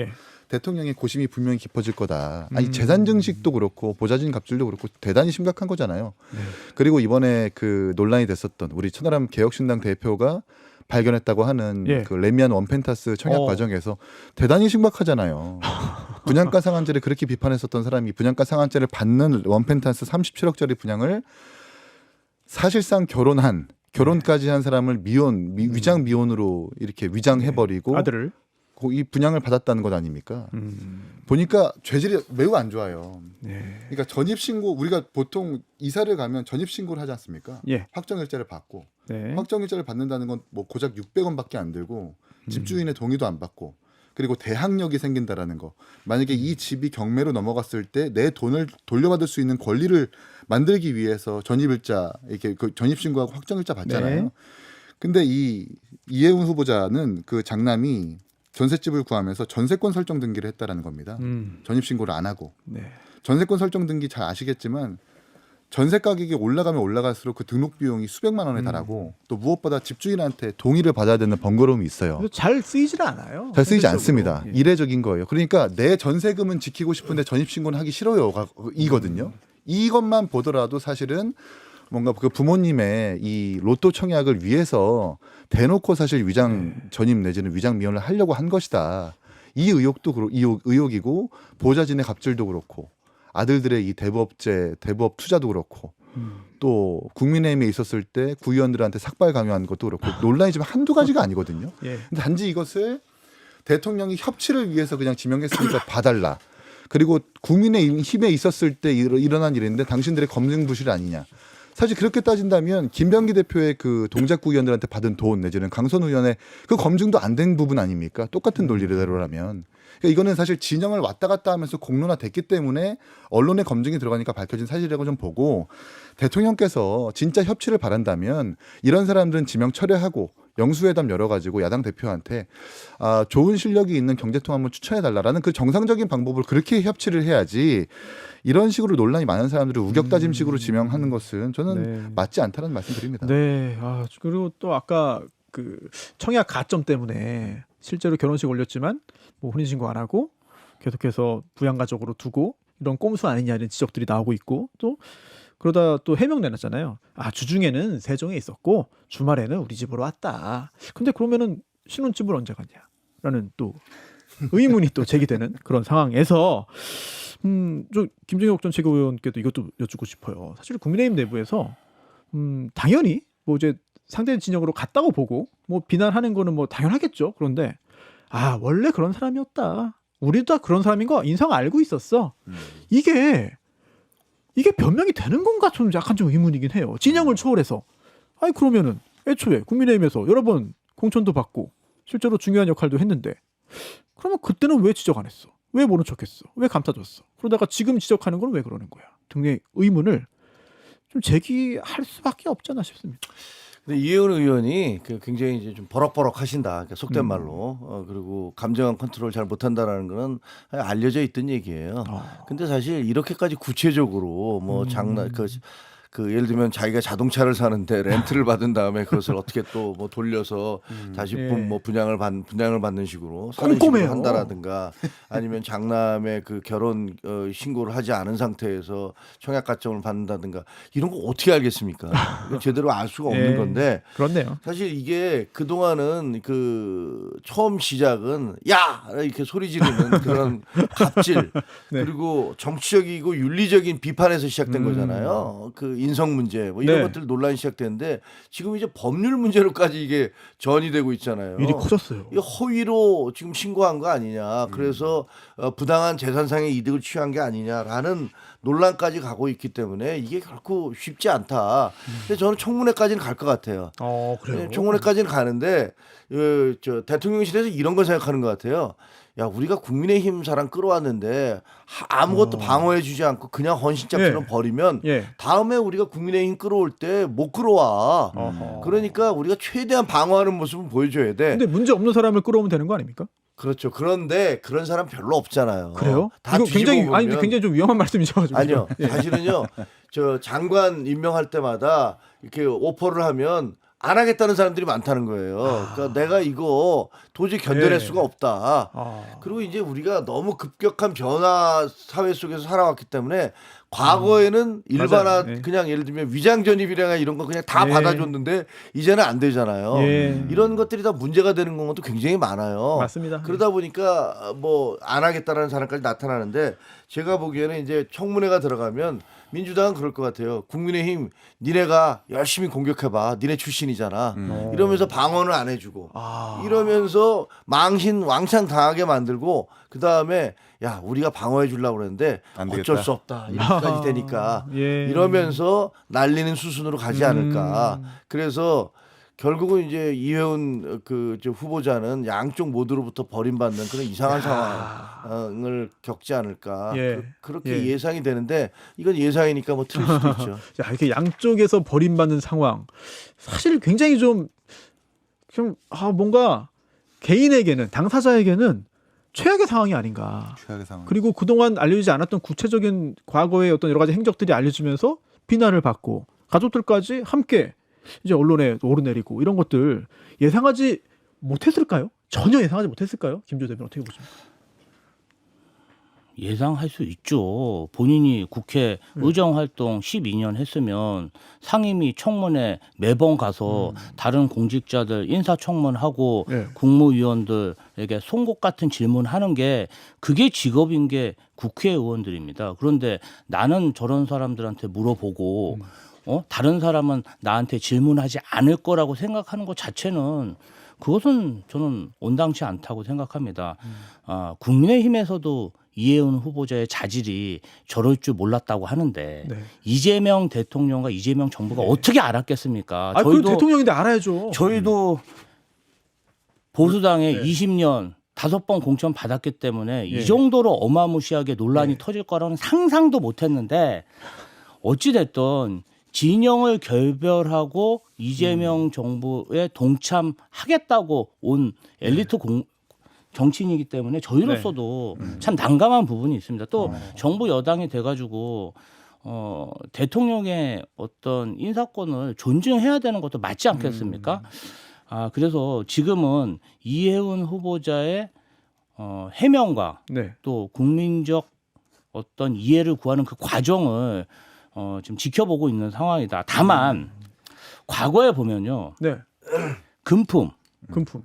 대통령의 고심이 분명히 깊어질 거다. 아니 재산 증식도 그렇고 보좌진 갑질도 그렇고 대단히 심각한 거잖아요. 그리고 이번에 그 논란이 됐었던 우리 천하람 개혁신당 대표가 발견했다고 하는 그 레미안 원펜타스 청약 과정에서 대단히 심각하잖아요. 분양가 상한제를 그렇게 비판했었던 사람이 분양가 상한제를 받는 원펜타스 37억짜리 분양을 사실상 결혼까지 한 사람을 위장 미혼으로 이렇게 위장해버리고 아들을 이 분양을 받았다는 것 아닙니까? 보니까 죄질이 매우 안 좋아요. 그러니까 전입신고 우리가 보통 이사를 가면 전입신고를 하지 않습니까? 확정일자를 받고 확정일자를 받는다는 건 뭐 고작 600원밖에 안 들고 집주인의 동의도 안 받고 그리고 대항력이 생긴다라는 거. 만약에 이 집이 경매로 넘어갔을 때 내 돈을 돌려받을 수 있는 권리를 만들기 위해서 전입일자 이렇게 그 전입신고하고 확정일자 받잖아요. 근데 이 이해훈 후보자는 그 장남이 전셋집을 구하면서 전세권 설정 등기를 했다라는 겁니다. 전입신고를 안 하고. 전세권 설정 등기 잘 아시겠지만 전세 가격이 올라가면 올라갈수록 그 등록 비용이 수백만 원에 달하고 또 무엇보다 집주인한테 동의를 받아야 되는 번거로움이 있어요. 잘 쓰이질 않아요. 잘 쓰이지 않습니다. 이례적인 거예요. 그러니까 내 전세금은 지키고 싶은데 전입신고는 하기 싫어요. 이거든요. 이것만 보더라도 사실은 뭔가 그 부모님의 이 로또 청약을 위해서 대놓고 사실 위장 전입 내지는 위장 미혼을 하려고 한 것이다. 이 의혹도 의혹이고 보좌진의 갑질도 그렇고 아들들의 이 대부업 투자도 그렇고 또 국민의힘에 있었을 때 구의원들한테 삭발 강요한 것도 그렇고 논란이 지금 한두 가지가 아니거든요. 근데 단지 이것을 대통령이 협치를 위해서 그냥 지명했으니까 봐달라. 그리고 국민의힘에 있었을 때 일어난 일인데 당신들의 검증 부실 아니냐. 사실 그렇게 따진다면 김병기 대표의 그 동작구 의원들한테 받은 돈 내지는 강선우 의원의 그 검증도 안 된 부분 아닙니까? 똑같은 논리대로라면. 그러니까 이거는 사실 진영을 왔다 갔다 하면서 공론화됐기 때문에 언론의 검증이 들어가니까 밝혀진 사실이라고 좀 보고 대통령께서 진짜 협치를 바란다면 이런 사람들은 지명 철회하고 영수회담 열어가지고 야당 대표한테 좋은 실력이 있는 경제통합문 추천해달라라는 그 정상적인 방법을 그렇게 협치를 해야지 이런 식으로 논란이 많은 사람들을 우격다짐식으로 지명하는 것은 저는 네. 맞지 않다는 말씀드립니다. 네. 그리고 또 아까 그 청약 가점 때문에 실제로 결혼식 올렸지만 뭐 혼인신고 안 하고 계속해서 부양가족으로 두고 이런 꼼수 아니냐 이런 지적들이 나오고 있고 또 그러다 또 해명 내놨잖아요. 주중에는 세종에 있었고 주말에는 우리 집으로 왔다. 근데 그러면은 신혼집을 언제 갔냐라는 또 의문이 또 제기되는 그런 상황에서 저 김정혁 전 최고위원께도 이것도 여쭙고 싶어요. 사실 국민의힘 내부에서 당연히 뭐 이제 상대 진영으로 갔다고 보고 뭐 비난하는 거는 뭐 당연하겠죠. 그런데 원래 그런 사람이었다. 우리도 다 그런 사람인 거 인상 알고 있었어. 이게 변명이 되는 건가 좀 약간 좀 의문이긴 해요. 진영을 초월해서. 그러면은 애초에 국민의힘에서 여러 번 공천도 받고 실제로 중요한 역할도 했는데 그러면 그때는 왜 지적 안 했어? 왜 모른 척했어? 왜 감싸줬어? 그러다가 지금 지적하는 건 왜 그러는 거야? 등의 의문을 좀 제기할 수밖에 없잖아 싶습니다. 근데 이혜원 의원이 굉장히 이제 좀 버럭버럭 하신다. 그러니까 속된 말로. 그리고 감정 컨트롤 잘 못한다라는 거는 알려져 있던 얘기예요. 근데 사실 이렇게까지 구체적으로 뭐 장난 그 예를 들면 자기가 자동차를 사는데 렌트를 받은 다음에 그것을 어떻게 또 뭐 돌려서 다시 뭐 분양을 받는 식으로 사는 식으로 꼼꼼해요. 한다라든가 아니면 장남의 그 결혼 신고를 하지 않은 상태에서 청약 가점을 받는다든가 이런 거 어떻게 알겠습니까? 제대로 알 수가 없는 건데 그렇네요. 사실 이게 그동안은 그 처음 시작은 야 이렇게 소리 지르는 그런 갑질 네. 그리고 정치적이고 윤리적인 비판에서 시작된 거잖아요. 그 인성 문제 뭐 이런 네. 것들 논란이 시작되는데 지금 이제 법률 문제로까지 이게 전이 되고 있잖아요. 일이 커졌어요. 이게 허위로 지금 신고한 거 아니냐. 그래서 부당한 재산상의 이득을 취한 게 아니냐라는 논란까지 가고 있기 때문에 이게 결코 쉽지 않다. 근데 저는 청문회까지는 갈 것 같아요. 그래요. 청문회까지는 가는데 저 대통령실에서 이런 걸 생각하는 것 같아요. 야 우리가 국민의힘 사람 끌어왔는데 아무것도 방어해주지 않고 그냥 헌신짝처럼 버리면 다음에 우리가 국민의힘 끌어올 때 못 끌어와. 그러니까 우리가 최대한 방어하는 모습을 보여줘야 돼. 근데 문제 없는 사람을 끌어오면 되는 거 아닙니까? 그렇죠. 그런데 그런 사람 별로 없잖아요. 그래요? 다 이거 굉장히 뒤집어 보면 굉장히 좀 위험한 말씀이셔가지고. 아니요. 사실은요. 저 장관 임명할 때마다 이렇게 오퍼를 하면 안 하겠다는 사람들이 많다는 거예요. 그러니까 내가 이거 도저히 견뎌낼 수가 없다. 그리고 이제 우리가 너무 급격한 변화 사회 속에서 살아왔기 때문에 과거에는 일반화 그냥 예를 들면 위장 전입이나 이런 거 그냥 다 받아줬는데 이제는 안 되잖아요. 이런 것들이 다 문제가 되는 것도 굉장히 많아요. 맞습니다. 그러다 보니까 뭐 안 하겠다라는 사람까지 나타나는데 제가 보기에는 이제 청문회가 들어가면 민주당은 그럴 것 같아요. 국민의힘 니네가 열심히 공격해봐. 니네 출신이잖아. 이러면서 방어는 안 해주고 이러면서 망신 왕창 당하게 만들고 그다음에 야 우리가 방어해 주려고 그러는데 어쩔 수 없다. 이렇게까지 되니까 이러면서 날리는 수순으로 가지 않을까. 그래서 결국은 이제 이혜원 저 후보자는 양쪽 모두로부터 버림받는 그런 이상한 상황을 겪지 않을까. 그렇게 예상이 되는데 이건 예상이니까 뭐 틀릴 수도 있죠. 자, 이렇게 양쪽에서 버림받는 상황 사실 굉장히 좀 뭔가 개인에게는 당사자에게는 최악의 상황이 아닌가. 최악의 상황. 그리고 그동안 알려지지 않았던 구체적인 과거의 어떤 여러 가지 행적들이 알려지면서 비난을 받고 가족들까지 함께 이제 언론에 오르내리고 이런 것들 예상하지 못했을까요? 전혀 예상하지 못했을까요? 김조 대변인 어떻게 보십니까? 예상할 수 있죠. 본인이 국회 의정 활동 12년 했으면 상임위 청문회 매번 가서 다른 공직자들 인사청문하고 국무위원들에게 송곳 같은 질문하는 게 그게 직업인 게 국회의원들입니다. 그런데 나는 저런 사람들한테 물어보고 다른 사람은 나한테 질문하지 않을 거라고 생각하는 것 자체는 그것은 저는 온당치 않다고 생각합니다. 국민의힘에서도 이해운 후보자의 자질이 저럴 줄 몰랐다고 하는데 네. 이재명 대통령과 이재명 정부가 어떻게 알았겠습니까? 아, 그 대통령인데 알아야죠. 저희도 보수당에 네. 20년 5번 공천 받았기 때문에 예. 이 정도로 어마무시하게 논란이 네. 터질 거라는 상상도 못했는데 어찌 됐든 진영을 결별하고 이재명 정부에 동참하겠다고 온 엘리트 정치인이기 때문에 저희로서도 참 난감한 부분이 있습니다. 또 정부 여당이 돼가지고 대통령의 어떤 인사권을 존중해야 되는 것도 맞지 않겠습니까? 그래서 지금은 이해운 후보자의 해명과 네. 또 국민적 어떤 이해를 구하는 그 과정을 지금 지켜보고 있는 상황이다. 다만 과거에 보면요, 네. 금품, 금품,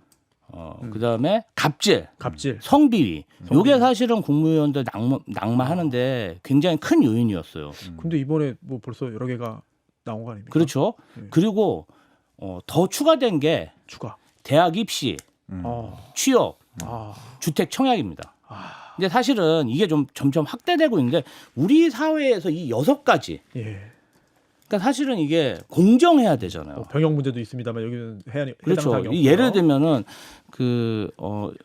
그다음에 갑질, 갑질. 성비위, 요게 사실은 국무위원들 낙마하는데 굉장히 큰 요인이었어요. 근데 이번에 뭐 벌써 여러 개가 나온 거 아닙니까? 그렇죠. 네. 그리고 더 추가된 게 추가. 대학 입시, 취업, 주택 청약입니다. 근데 사실은 이게 좀 점점 확대되고 있는데 우리 사회에서 이 6가지, 예. 그러니까 사실은 이게 공정해야 되잖아요. 병역 문제도 있습니다만 여기는 해당 그렇죠. 사항이 없고요. 예를 들면은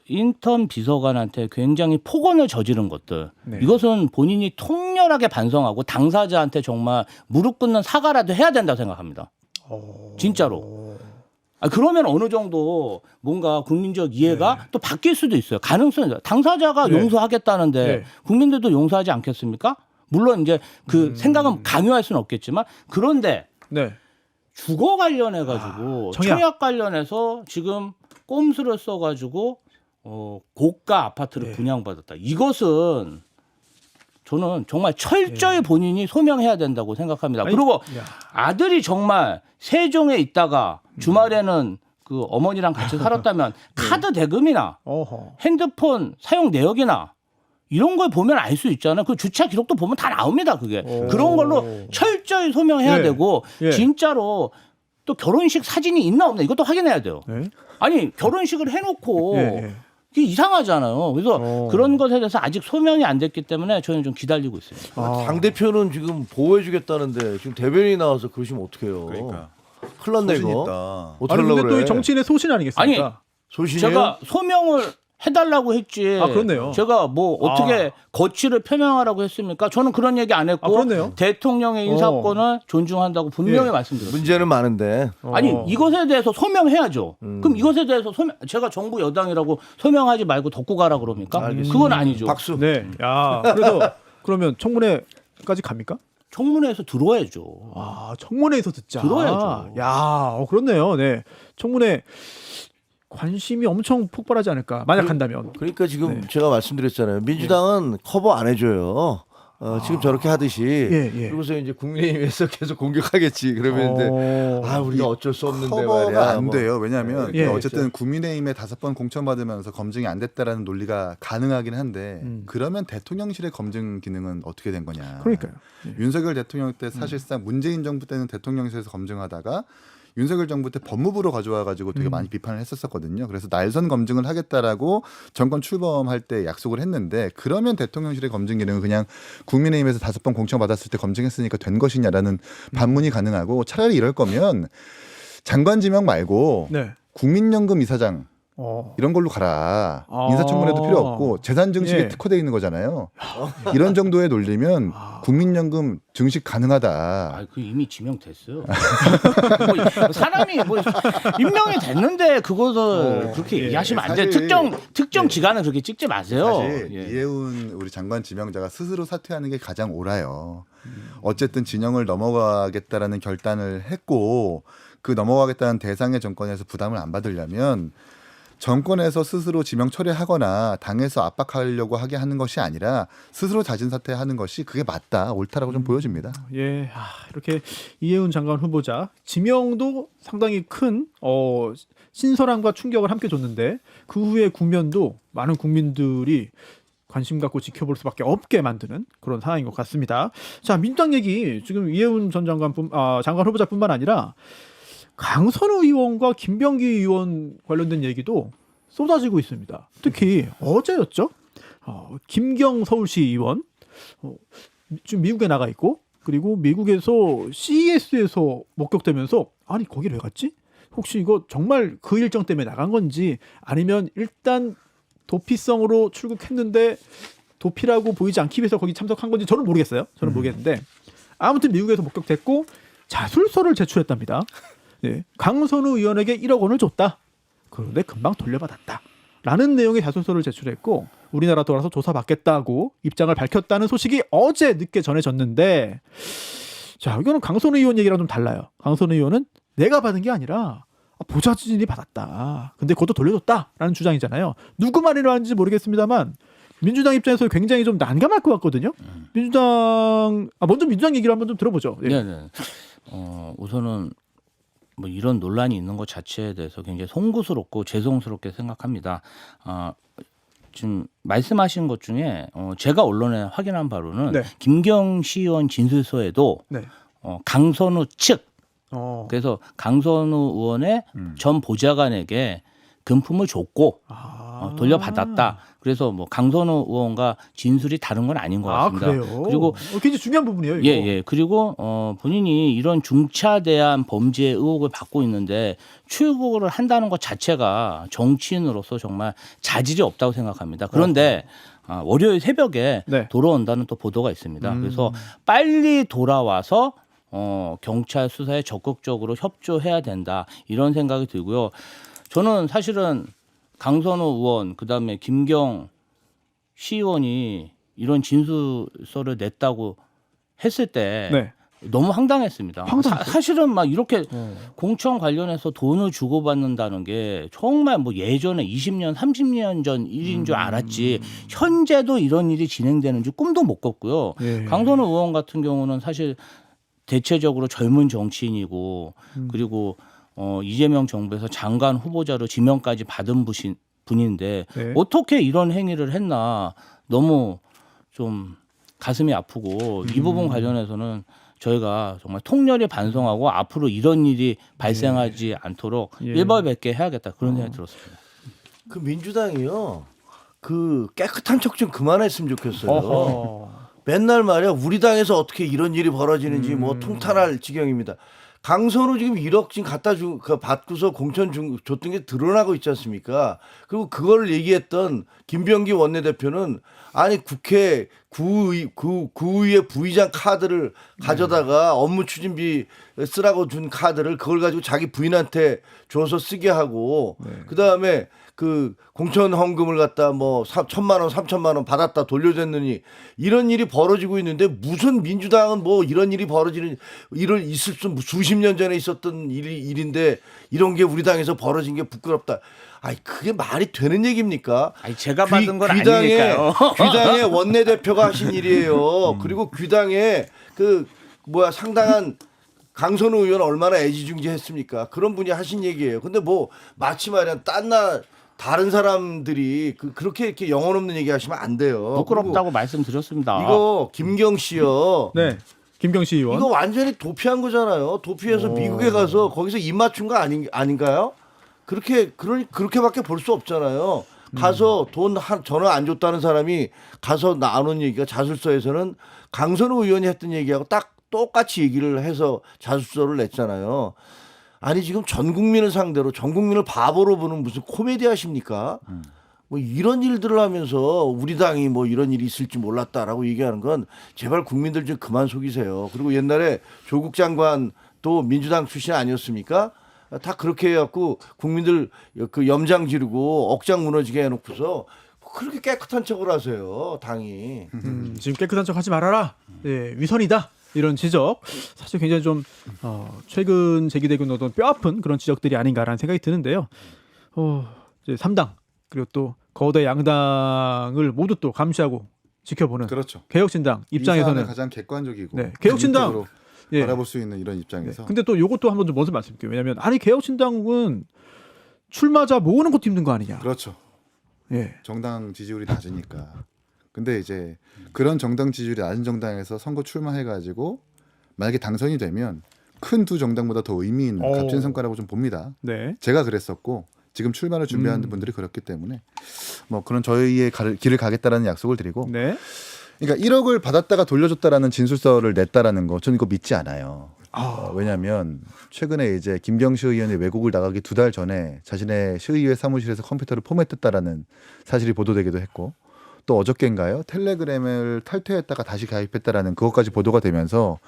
인턴 비서관한테 굉장히 폭언을 저지른 것들, 네. 이것은 본인이 통렬하게 반성하고 당사자한테 정말 무릎 꿇는 사과라도 해야 된다고 생각합니다. 진짜로. 그러면 어느 정도 뭔가 국민적 이해가 또 바뀔 수도 있어요. 가능성이 있어요. 당사자가 네. 용서하겠다는데 네. 국민들도 용서하지 않겠습니까? 물론 이제 그 생각은 강요할 수는 없겠지만, 그런데 네. 주거 관련해 가지고 청약 관련해서 지금 꼼수를 써 가지고 고가 아파트를 네. 분양받았다. 이것은 저는 정말 철저히 본인이 소명해야 된다고 생각합니다. 아니, 그리고 야. 아들이 정말 세종에 있다가 주말에는 그 어머니랑 같이 살았다면 카드 대금이나 어허. 핸드폰 사용 내역이나 이런 걸 보면 알 수 있잖아요. 그 주차 기록도 보면 다 나옵니다. 그게. 오. 그런 걸로 철저히 소명해야 예. 되고 예. 진짜로 또 결혼식 사진이 있나 없나 이것도 확인해야 돼요. 네. 아니 결혼식을 해놓고 예, 예. 이게 이상하잖아요. 그래서 오. 그런 것에 대해서 아직 소명이 안 됐기 때문에 저희는 좀 기다리고 있습니다. 당 대표는 지금 보호해주겠다는데 지금 대변인이 나와서 그러시면 어떡해요? 그러니까 큰일 났네 소신 이거. 있다. 어떻게 아니 하려고 근데 또 그래? 이 정치인의 소신 아니겠습니까? 소신이에요? 제가 소명을 해달라고 했지. 그렇네요. 제가 뭐 어떻게 거취를 표명하라고 했습니까? 저는 그런 얘기 안 했고 그렇네요. 대통령의 인사권을 존중한다고 분명히 예. 말씀드렸습니다. 문제는 많은데. 아니 이것에 대해서 소명해야죠. 그럼 이것에 대해서 제가 정부 여당이라고 소명하지 말고 덮고 가라 그럽니까? 알겠습니다. 그건 아니죠. 박수. 네. 야, 그래서 그러면 청문회까지 갑니까? 청문회에서 들어야죠. 청문회에서 듣자. 들어야죠. 야, 그렇네요. 네. 청문회 관심이 엄청 폭발하지 않을까? 만약 한다면. 그러니까 지금 네. 제가 말씀드렸잖아요. 민주당은 커버 안 해줘요. 지금 저렇게 하듯이. 예. 그러고서 이제 국민의힘에서 계속 공격하겠지. 그러면 이제 우리가 어쩔 수 없는데 커버가 말이야. 안 뭐. 돼요. 왜냐하면 예. 어쨌든 국민의힘에 5번 공천받으면서 검증이 안 됐다라는 논리가 가능하긴 한데 그러면 대통령실의 검증 기능은 어떻게 된 거냐. 그러니까요. 윤석열 대통령 때 사실상 문재인 정부 때는 대통령실에서 검증하다가 윤석열 정부 때 법무부로 가져와가지고 되게 많이 비판을 했었거든요. 그래서 날선 검증을 하겠다라고 정권 출범할 때 약속을 했는데 그러면 대통령실의 검증 기능은 그냥 국민의힘에서 5번 공천 받았을 때 검증했으니까 된 것이냐라는 반문이 가능하고 차라리 이럴 거면 장관 지명 말고 네. 국민연금 이사장 이런 걸로 가라. 인사청문회도 필요 없고 재산 증식에 예. 특화되어 있는 거잖아요. 이런 정도의 논리면 국민연금 증식 가능하다. 그 이미 지명됐어요. 뭐 사람이 뭐 임명이 됐는데 그것을 그렇게 얘기하시면 안 돼요. 사실- 특정 기간은 그렇게 찍지 마세요. 사실 예. 이해운 우리 장관 지명자가 스스로 사퇴하는 게 가장 옳아요. 어쨌든 진영을 넘어가겠다라는 결단을 했고 그 넘어가겠다는 대상의 정권에서 부담을 안 받으려면 정권에서 스스로 지명 철회하거나 당에서 압박하려고 하게 하는 것이 아니라 스스로 자진 사퇴하는 것이 그게 맞다, 옳다라고 좀 보여집니다. 예. 이렇게 이해운 장관 후보자 지명도 상당히 큰 신선함과 충격을 함께 줬는데 그 후에 국면도 많은 국민들이 관심 갖고 지켜볼 수밖에 없게 만드는 그런 상황인 것 같습니다. 자, 민주당 얘기 지금 이해운 전 장관 후보자뿐만 아니라 강선우 의원과 김병기 의원 관련된 얘기도 쏟아지고 있습니다. 특히 어제였죠. 김경 서울시 의원 지금 미국에 나가 있고 그리고 미국에서 CES에서 목격되면서 아니 거기 왜 갔지? 혹시 이거 정말 그 일정 때문에 나간 건지 아니면 일단 도피성으로 출국했는데 도피라고 보이지 않기 위해서 거기 참석한 건지 저는 모르겠어요. 저는 모르겠는데 아무튼 미국에서 목격됐고 자술서를 제출했답니다. 네. 강선우 의원에게 1억 원을 줬다. 그런데 금방 돌려받았다. 라는 내용의 자술서를 제출했고 우리나라 돌아서 조사받겠다고 입장을 밝혔다는 소식이 어제 늦게 전해졌는데 자 이거는 강선우 의원 얘기랑 좀 달라요. 강선우 의원은 내가 받은 게 아니라 보좌진이 받았다. 근데 그것도 돌려줬다라는 주장이잖아요. 누구 말이라 하는지 모르겠습니다만 민주당 입장에서 굉장히 좀 난감할 것 같거든요. 민주당 먼저 민주당 얘기를 한번 좀 들어보죠. 예. 네. 우선은 뭐 이런 논란이 있는 것 자체에 대해서 굉장히 송구스럽고 죄송스럽게 생각합니다. 지금 말씀하신 것 중에 제가 언론에 확인한 바로는 네. 김경시 의원 진술서에도 네. 강선우 측 그래서 그래서 강선우 의원의 전 보좌관에게 금품을 줬고 돌려받았다. 그래서 뭐 강선우 의원과 진술이 다른 건 아닌 것 같습니다. 그래요? 그리고 굉장히 중요한 부분이에요. 이거. 예. 그리고 본인이 이런 중차대한 범죄 의혹을 받고 있는데 출국을 한다는 것 자체가 정치인으로서 정말 자질이 없다고 생각합니다. 그런데 월요일 새벽에 네. 돌아온다는 또 보도가 있습니다. 그래서 빨리 돌아와서 경찰 수사에 적극적으로 협조해야 된다 이런 생각이 들고요. 저는 사실은 강선우 의원 그다음에 김경 시의원이 이런 진술서를 냈다고 했을 때 네. 너무 황당했습니다. 황당했어요? 사실은 막 이렇게 공천 관련해서 돈을 주고받는다는 게 정말 뭐 예전에 20년, 30년 전 일인 줄 알았지 현재도 이런 일이 진행되는지 꿈도 못 꿨고요. 예. 강선우 의원 같은 경우는 사실 대체적으로 젊은 정치인이고 그리고 이재명 정부에서 장관 후보자로 지명까지 받은 분인데 네. 어떻게 이런 행위를 했나 너무 좀 가슴이 아프고 이 부분 관련해서는 저희가 정말 통렬히 반성하고 앞으로 이런 일이 발생하지 않도록 예. 일벌백계 해야겠다 그런 생각이 들었습니다. 그 민주당이요. 그 깨끗한 척 좀 그만했으면 좋겠어요. 어허. 맨날 말이야 우리 당에서 어떻게 이런 일이 벌어지는지 뭐 통탄할 지경입니다. 강선우 지금 1억 지금 받고서 공천 줬던 게 드러나고 있지 않습니까? 그리고 그걸 얘기했던 김병기 원내대표는 아니 국회 구의회 부의장 카드를 가져다가 업무 추진비 쓰라고 준 카드를 그걸 가지고 자기 부인한테 줘서 쓰게 하고 그다음에 그 공천 헌금을 갖다 뭐 1,000만 원, 3,000만 원 받았다 돌려줬느니 이런 일이 벌어지고 있는데 무슨 민주당은 뭐 이런 일이 벌어지는 일을 있을 수 수십 년 전에 있었던 일인데 이런 게 우리 당에서 벌어진 게 부끄럽다. 아니 그게 말이 되는 얘기입니까? 아니 제가 받은 건 아니니까요. 귀당의 원내대표가 하신 일이에요. 그리고 귀당의 상당한 강선우 의원 얼마나 애지중지했습니까? 그런 분이 하신 얘기예요. 근데 뭐 마치 말이야 다른 사람들이 그렇게 이렇게 영혼 없는 얘기 하시면 안 돼요. 부끄럽다고 말씀드렸습니다. 이거 김경 씨요. 네. 김경시 의원. 이거 완전히 도피한 거잖아요. 도피해서 미국에 가서 거기서 입 맞춘 거 아닌가요? 그렇게밖에 볼 수 없잖아요. 가서 전화 안 줬다는 사람이 가서 나눈 얘기가 자술서에서는 강선우 의원이 했던 얘기하고 딱 똑같이 얘기를 해서 자술서를 냈잖아요. 아니 지금 전 국민을 상대로 전 국민을 바보로 보는 무슨 코미디 하십니까? 뭐 이런 일들을 하면서 우리 당이 뭐 이런 일이 있을지 몰랐다라고 얘기하는 건 제발 국민들 좀 그만 속이세요. 그리고 옛날에 조국 장관도 민주당 출신 아니었습니까? 다 그렇게 해갖고 국민들 그 염장 지르고 억장 무너지게 해놓고서 그렇게 깨끗한 척을 하세요. 당이. 지금 깨끗한 척 하지 말아라. 예, 위선이다. 이런 지적 사실 굉장히 좀 최근 제기되고 있는 어떤 뼈아픈 그런 지적들이 아닌가라는 생각이 드는데요. 이제 3당 그리고 또 거대 양당을 모두 또 감시하고 지켜보는 그렇죠. 개혁신당 이 입장에서는 사안을 가장 객관적이고 네, 개혁신당 objektiv으로 예. 바라볼 수 있는 이런 입장에서 근데 또 요것도 한번 좀 먼저 말씀드릴게요. 왜냐하면 아니 개혁신당은 출마자 모으는 것도 힘든 거 아니냐. 그렇죠. 예. 정당 지지율이 낮으니까. 근데 이제 그런 정당 지지율이 낮은 정당에서 선거 출마해가지고 만약에 당선이 되면 큰 두 정당보다 더 의미 있는 오. 값진 성과라고 좀 봅니다. 네. 제가 그랬었고 지금 출마를 준비하는 분들이 그렇기 때문에 뭐 그런 저희의 길을 가겠다라는 약속을 드리고 네. 그러니까 1억을 받았다가 돌려줬다라는 진술서를 냈다라는 거 저는 이거 믿지 않아요. 왜냐하면 최근에 이제 김경시 의원이 외국을 나가기 2달 전에 자신의 시의회 사무실에서 컴퓨터를 포맷했다라는 사실이 보도되기도 했고 또 어저께인가요? 텔레그램을 탈퇴했다가 다시 가입했다라는 그것까지 보도가 되면서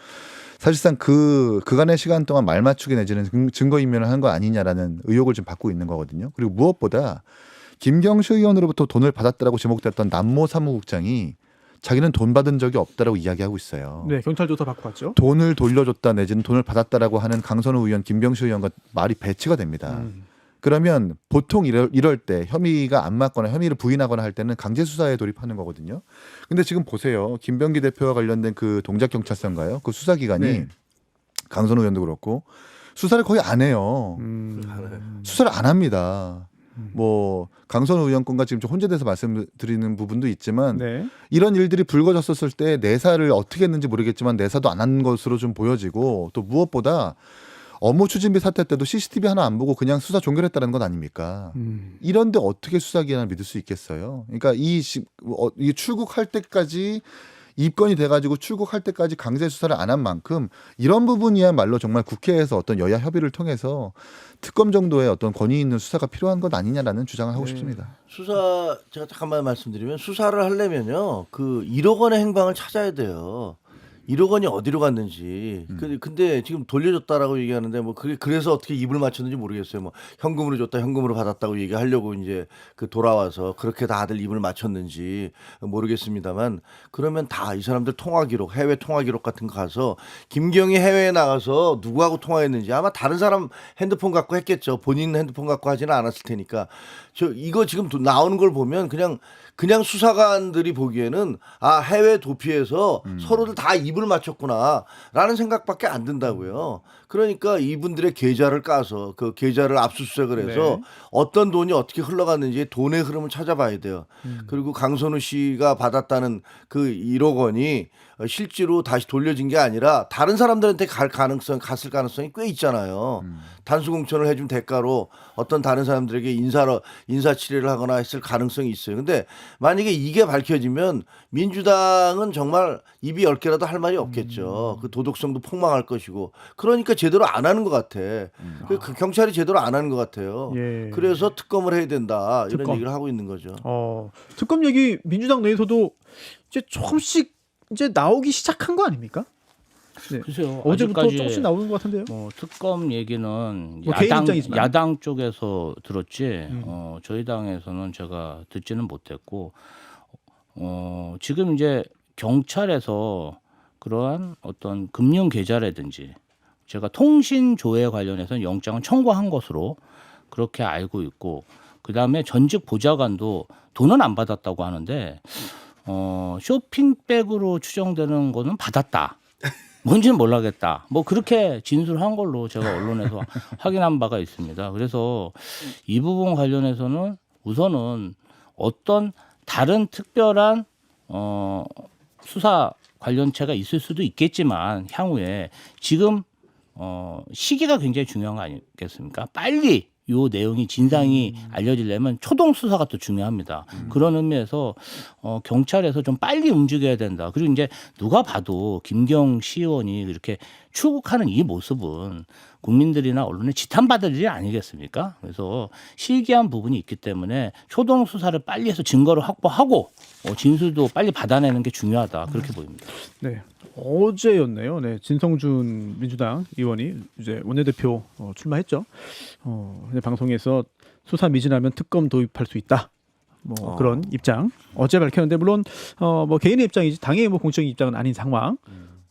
사실상 그간의 시간 동안 말 맞추기 내지는 증거인멸을 한 거 아니냐라는 의혹을 좀 받고 있는 거거든요. 그리고 무엇보다 김경시 의원으로부터 돈을 받았다라고 지목됐던 남모 사무국장이 자기는 돈 받은 적이 없다라고 이야기하고 있어요. 네, 경찰 조사 받고 갔죠. 돈을 돌려줬다 내지는 돈을 받았다라고 하는 강선우 의원, 김경시 의원과 말이 배치가 됩니다. 그러면 보통 이럴 때 혐의가 안 맞거나 혐의를 부인하거나 할 때는 강제 수사에 돌입하는 거거든요. 근데 지금 보세요. 김병기 대표와 관련된 그 동작경찰서인가요? 그 수사기관이 네. 강선우 의원도 그렇고 수사를 거의 안 해요. 수사를 안 합니다. 뭐 강선우 의원 건과 지금 좀 혼재돼서 말씀드리는 부분도 있지만 네. 이런 일들이 불거졌었을 때 내사를 어떻게 했는지 모르겠지만 내사도 안 한 것으로 좀 보여지고 또 무엇보다 업무 추진비 사태 때도 CCTV 하나 안 보고 그냥 수사 종결했다는 건 아닙니까? 이런데 어떻게 수사기관을 믿을 수 있겠어요? 그러니까 이 출국할 때까지 입건이 돼가지고 출국할 때까지 강제 수사를 안 한 만큼 이런 부분이야말로 정말 국회에서 어떤 여야 협의를 통해서 특검 정도의 어떤 권위 있는 수사가 필요한 것 아니냐라는 주장을 하고 싶습니다. 수사 제가 잠깐만 말씀드리면 수사를 하려면요 그 1억 원의 행방을 찾아야 돼요. 1억 원이 어디로 갔는지. 근데 지금 돌려줬다라고 얘기하는데 뭐 그게 그래서 어떻게 입을 맞췄는지 모르겠어요. 뭐 현금으로 줬다, 현금으로 받았다고 얘기하려고 이제 그 돌아와서 그렇게 다들 입을 맞췄는지 모르겠습니다만 그러면 다 이 사람들 통화 기록, 해외 통화 기록 같은 거 가서 김경희 해외에 나가서 누구하고 통화했는지 아마 다른 사람 핸드폰 갖고 했겠죠. 본인 핸드폰 갖고 하지는 않았을 테니까. 이거 지금 나오는 걸 보면 그냥 수사관들이 보기에는 아 해외 도피해서 서로들 다 입을 맞췄구나라는 생각밖에 안 든다고요. 그러니까 이분들의 계좌를 까서 그 계좌를 압수수색을 해서 네. 어떤 돈이 어떻게 흘러갔는지 돈의 흐름을 찾아봐야 돼요. 그리고 강선우 씨가 받았다는 그 1억 원이 실제로 다시 돌려진 게 아니라 다른 사람들한테 갔을 가능성이 꽤 있잖아요. 단수공천을 해준 대가로 어떤 다른 사람들에게 인사치레를 하거나 했을 가능성이 있어요. 근데 만약에 이게 밝혀지면 민주당은 정말 입이 10개라도 할 말이 없겠죠. 그 도덕성도 폭망할 것이고. 그러니까 제대로 안 하는 것 같아. 그 경찰이 제대로 안 하는 것 같아요. 예. 그래서 특검을 해야 된다. 이런 특검. 얘기를 하고 있는 거죠. 특검 얘기 민주당 내에서도 이제 조금씩 이제 나오기 시작한 거 아닙니까? 네. 글쎄요. 어제부터 아직까지 조금씩 나오는 것 같은데요. 특검 얘기는 뭐 개인 입장이지만. 야당 쪽에서 들었지 저희 당에서는 제가 듣지는 못했고 지금 이제 경찰에서 그러한 어떤 금융 계좌라든지 제가 통신 조회 관련해서는 영장을 청구한 것으로 그렇게 알고 있고 그다음에 전직 보좌관도 돈은 안 받았다고 하는데 쇼핑백으로 추정되는 거는 받았다. 뭔지는 모르겠다. 뭐 그렇게 진술한 걸로 제가 언론에서 확인한 바가 있습니다. 그래서 이 부분 관련해서는 우선은 어떤 다른 특별한 수사 관련체가 있을 수도 있겠지만 향후에 지금 시기가 굉장히 중요한 거 아니겠습니까? 빨리 요 내용이 진상이 알려지려면 초동 수사가 또 중요합니다. 그런 의미에서 경찰에서 좀 빨리 움직여야 된다. 그리고 이제 누가 봐도 김경 시의원이 이렇게 출국하는 이 모습은 국민들이나 언론에 지탄받을 일이 아니겠습니까? 그래서 실기한 부분이 있기 때문에 초동 수사를 빨리 해서 증거를 확보하고 진술도 빨리 받아내는 게 중요하다. 그렇게 보입니다. 네. 어제였네요. 네. 진성준 민주당 의원이 이제 원내대표 출마했죠. 근데 방송에서 수사 미진하면 특검 도입할 수 있다. 뭐 그런 입장 어제 밝혔는데 물론 뭐 개인의 입장이지 당의 뭐 공적인 입장은 아닌 상황.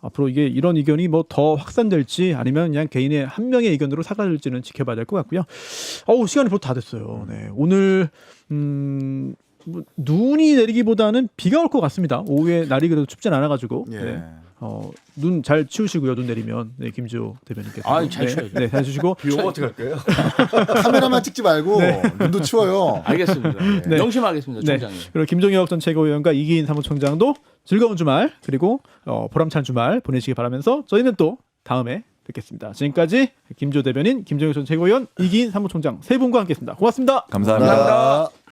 앞으로 이게 이런 의견이 뭐 더 확산될지 아니면 그냥 개인의 한 명의 의견으로 사라질지는 지켜봐야 될 것 같고요. 시간이 벌써 다 됐어요. 네. 오늘 뭐 눈이 내리기보다는 비가 올 것 같습니다. 오후에 날이 그래도 춥진 않아가지고. 예. 네. 눈 잘 치우시고요. 눈 내리면 네, 김주호 대변인께서. 잘 치워야죠. 네, 잘 치우시고. 비 오면 어떻게 할까요? 카메라만 찍지 말고 눈도 치워요. 알겠습니다. 네. 명심하겠습니다, 네. 총장님. 그리고 김종혁 전 최고위원과 이기인 사무총장도 즐거운 주말 그리고 보람찬 주말 보내시기 바라면서 저희는 또 다음에 뵙겠습니다. 지금까지 김조 대변인, 김정일 전 최고위원, 이기인 사무총장 세 분과 함께했습니다. 고맙습니다. 감사합니다.